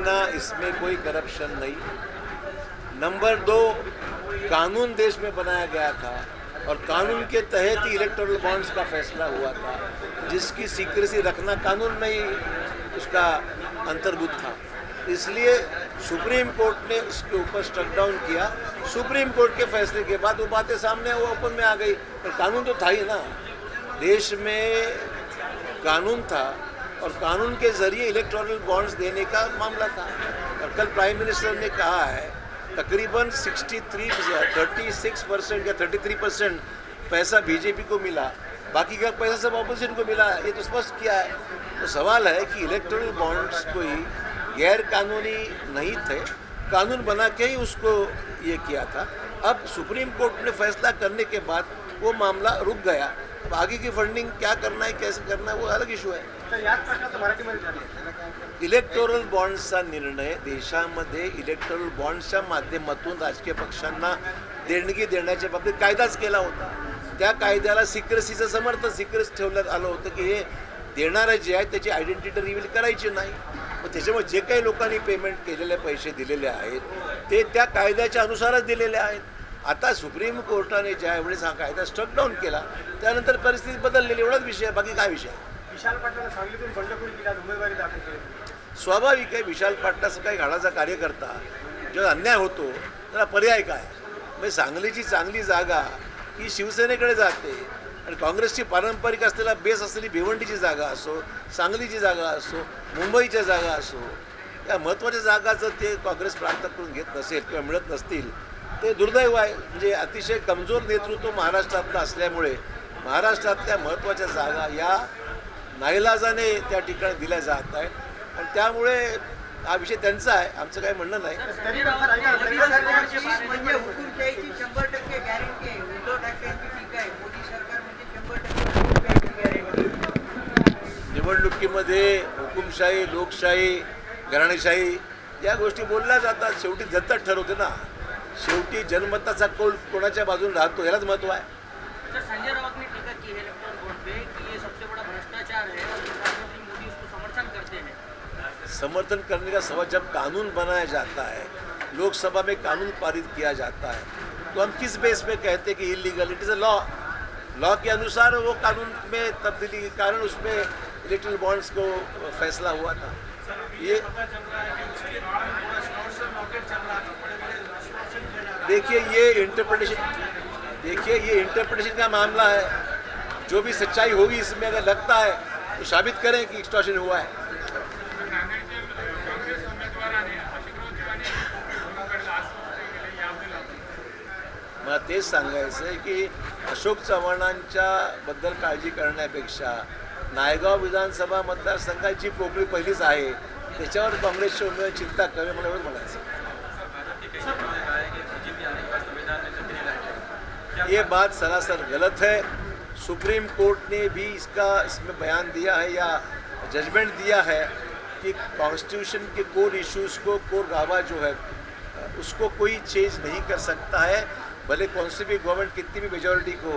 कहना इसमें कोई करप्शन नहीं। नंबर 2, कानून देश में बनाया गया था और कानून के तहत ही इलेक्टोरल बॉन्ड्स का फैसला हुआ था, जिसकी सीक्रेसी रखना कानून में ही उसका अंतर्भूत था। इसलिए सुप्रीम कोर्ट ने उसके ऊपर स्ट्रक डाउन किया। सुप्रीम कोर्ट के फैसले के बाद वो बातें सामने वो ओपन में आ गई, पर कानून तो था ही ना। देश में कानून था और कानून के जरिए इलेक्टोरल बॉन्ड्स देने का मामला था। और कल प्राइम मिनिस्टर ने कहा है तकरीबन 36% या 33% पैसा बीजेपी को मिला, बाकी का पैसा सब ऑपोजिशन को मिला, ये तो स्पष्ट किया है। तो सवाल है कि इलेक्टोरल बॉन्ड्स कोई गैर कानूनी नहीं थे, कानून बना के ही उसको ये किया था। अब सुप्रीम कोर्ट ने फैसला करने के बाद वो मामला रुक गया। अब आगे की फंडिंग क्या करना है, कैसे करना है, वो अलग इशू आहे. इलेक्टोरल बॉन्ड्सचा निर्णय देशामध्ये इलेक्टोरल बॉन्ड्सच्या माध्यमातून राजकीय पक्षांना देणगी देण्याच्या बाबतीत कायदाच केला होता. त्या कायद्याला सिक्रेसीचं समर्थन सिक्रेस ठेवण्यात आलं होतं की हे देणारे जे आहेत त्याची आयडेंटिटी रिव्हील करायची नाही. मग त्याच्यामुळे जे काही लोकांनी पेमेंट केलेले पैसे दिलेले आहेत ते त्या कायद्याच्या अनुसारच दिलेले आहेत. आता सुप्रीम कोर्टाने ज्यावेळेस हा कायदा स्ट्रक डाऊन केला त्यानंतर परिस्थिती बदललेली, एवढाच विषय आहे, बाकी काय विषय. विशाल पाटलांना सांगलीतून बंडखोरी केली, उमेदवारी दाखल केली. स्वाभाविक आहे, विशाल पाटलाचा काही घाडाचा कार्यकर्ता जेव्हा अन्याय होतो त्याला पर्याय काय. म्हणजे सांगलीची चांगली जागा ही शिवसेनेकडे जाते आणि काँग्रेसची पारंपरिक असलेला बेस असलेली भिवंडीची जागा असो, सांगलीची जागा असो, मुंबईच्या जागा असो, या महत्त्वाच्या जागा जर ते काँग्रेस प्राप्त करून घेत नसेल किंवा मिळत नसतील ते दुर्दैव आहे. म्हणजे अतिशय कमजोर नेतृत्व महाराष्ट्रातलं असल्यामुळे महाराष्ट्रातल्या महत्त्वाच्या जागा या नाईलाजाने त्या ठिकाणी दिल्या जात आहेत आणि त्यामुळे हा विषय त्यांचा आहे, आमचं काही म्हणणं नाही. निवडणुकीमध्ये हुकुमशाही, लोकशाही, घराणेशाही या गोष्टी बोलल्या जातात. शेवटी जनता ठरवते ना. शेवटी जनमताचा कौल कोणाच्या बाजूने राहतो यालाच महत्व आहे. संजय राउत ने टीका की है इलेक्टोरल बॉन्ड पे कि ये सबसे बड़ा भ्रष्टाचार है और प्रधानमंत्री मोदी उसको समर्थन करते हैं. समर्थन करने का सवाल, जब कानून बनाया जाता है, लोकसभा में कानून पारित किया जाता है, तो हम किस बेस पे कहते हैं कि illegal. It is a law के अनुसार वो कानून में तब्दीली के कारण उसमें इलेक्ट्रल बॉन्ड्स को फैसला हुआ था. ये देखिए ये इंटरप्रिटेशन का मामला है. जो भी सच्चाई होगी इसमें अगर लगता है तो साबित करें कि एक्सटॉर्शन हुआ है. मला तेच सांगायचं आहे की अशोक चव्हाणांच्या बद्दल काळजी करण्यापेक्षा नायगाव विधानसभा मतदारसंघाची पोकळी पहिलीच आहे, त्याच्यावर काँग्रेसचे उमेदवार चिंता करे म्हणून एवढं म्हणायचं. ये बात सरासर गलत है. सुप्रीम कोर्ट ने भी इसमें बयान दिया है या जजमेंट दिया है कि कॉन्स्टिट्यूशन के कोर इश्यूज़ को, कोर गावा जो है उसको कोई चेंज नहीं कर सकता है. भले कौन सी भी गवर्नमेंट कितनी भी मेजॉरिटी को,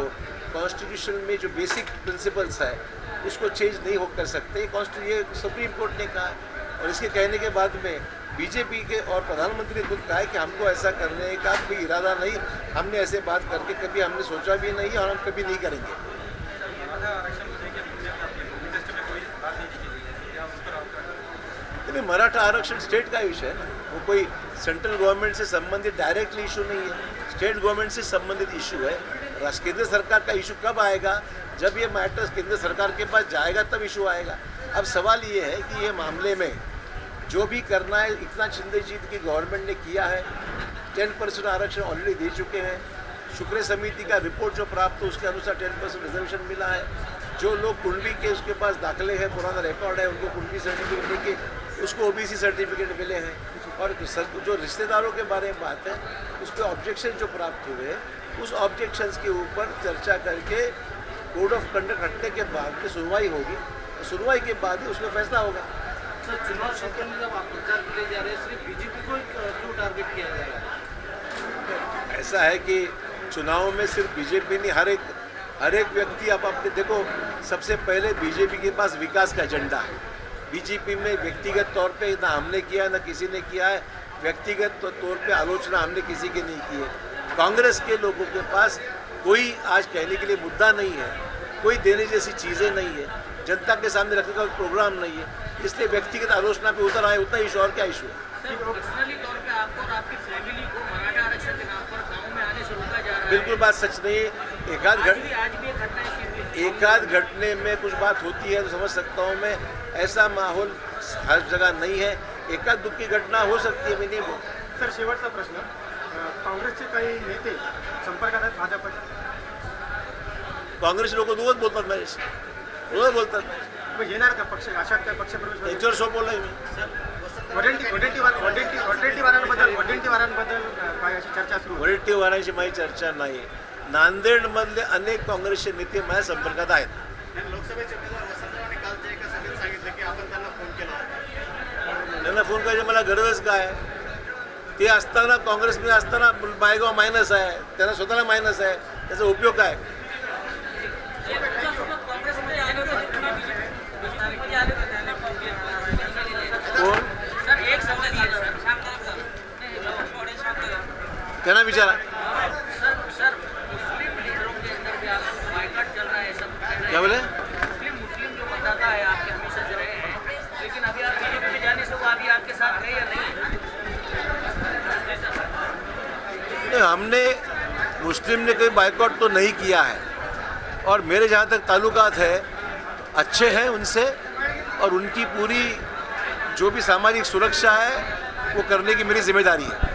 कॉन्स्टिट्यूशन में जो बेसिक प्रिंसिपल्स है उसको चेंज नहीं हो कर सकते. ये सुप्रीम कोर्ट ने कहा है. और इसके कहने के बाद में बीजेपी के और प्रधानमंत्री ने खुद कहा है कि हमको ऐसा करने का कोई इरादा नहीं, हमने ऐसे बात करके कभी हमने सोचा भी नहीं और हम कभी नहीं करेंगे. मराठा आरक्षण स्टेट का विषय है ना, वो कोई सेंट्रल गवर्नमेंट से संबंधित डायरेक्टली इशू नहीं है, स्टेट गवर्नमेंट से संबंधित इशू है. केंद्र सरकार का इशू कब आएगा, जब ये मैटर्स केंद्र सरकार के पास जाएगा तब इशू आएगा. अब सवाल ये है कि ये मामले में जो भी करना है, एकनाथ शिंदे जी की गवर्नमेंट ने किया है. 10% आरक्षण ऑलरेडी दे चुके हैं. शुक्र समिति का रिपोर्ट जो प्राप्त हो उसके अनुसार 10% रिजर्वेशन मिला है. जो लोग कुंडली के उसके पास दाखिले हैं, पुराना रिकॉर्ड है, उनको कुंडली सर्टिफिकेट लेके उसको ओबीसी सर्टिफिकेट मिले हैं. और जो रिश्तेदारों के बारे में बात है उस पर ऑब्जेक्शन जो प्राप्त हुए हैं उस ऑब्जेक्शंस के ऊपर चर्चा करके कोड ऑफ कंडक्ट हटने के बाद में सुनवाई होगी. सुनवाई के बाद ही उसमें फैसला होगा. सर, चुनाव क्षेत्र में जब आप प्रचार के लिए जा रहे हैं सिर्फ बीजेपी को क्यों टारगेट किया जा रहा है? ऐसा है कि चुनाव में सिर्फ बीजेपी नहीं, हर एक व्यक्ति, आप अपने देखो, सबसे पहले बीजेपी के पास विकास का एजेंडा है. बीजेपी में व्यक्तिगत तौर पे ना हमने किया ना किसी ने किया है, व्यक्तिगत तौर पे आलोचना हमने किसी की नहीं की है। कांग्रेस के लोगों के पास कोई आज कहने के लिए मुद्दा नहीं है, कोई देने जैसी चीज़ें नहीं है, जनता के सामने रखने का प्रोग्राम नहीं है, इसलिए व्यक्तिगत आलोचना पे उतर आए, उतना इशू और क्या इशू है। सर पर्सनली तौर पे आपको और आपकी फैमिली को मराठा आरक्षण के नाम पर गाँव में आने से रोका जा रहा है। बिल्कुल बात सच नहीं है। आज भी एक घटना ऐसी हुई। एकाध घटने में कुछ बात होती है तो समझ सकता हूँ मैं, ऐसा माहौल हर जगह नहीं है। एकाध दुःख की घटना हो सकती है, मैं नहीं बोल। सर शेवटचा प्रश्न, काँग्रेसचे काही नेते संपर्कात आहेत भाजपच्या? काँग्रेस लोक रोज बोलतात माझ्याशी, रोज बोलतात, मग येणार का पक्ष अशात काय पक्ष प्रवेश होईल? त्यांच्यावर सोपवलंय मी। वडेट्टीवारांबद्दल काय अशी चर्चा सुरू आहे? वडेट्टीवारांशी माझी चर्चा नाही। नांदेडमधले अनेक काँग्रेसचे नेते माझ्या संपर्कात आहेत। लोकसभेचे उमेदवार वसंतरावांनी कालच्या एका सभेत सांगितलं की आपण त्यांना फोन केला होता. त्यांना फोन करायची मला गरजच काय? ते असताना काँग्रेसमध्ये असताना मायगाव मायनस आहे, त्यांना स्वतःला मायनस आहे, त्याचा उपयोग काय? काँग्रेसमध्ये आले होते, बीजेपीमध्ये आले होते, त्यांना फोन केला. कोण? सर एक सवाल आहे सर, त्यांना विचारा। सर मुस्लिम लीडरों के अंदर भी आप बाइकआउट चल रहा है, सब क्या बोले? मुस्लिम जो मतदाता है आपके हमेशा से रहे हैं, लेकिन अभी आप बीजेपी में जाने से वो अभी आपके साथ रहे या नहीं? हमने मुस्लिम ने कोई बाइकआउट तो नहीं किया है, और मेरे जहाँ तक ताल्लुकात है अच्छे हैं उनसे, और उनकी पूरी जो भी सामाजिक सुरक्षा है वो करने की मेरी जिम्मेदारी है।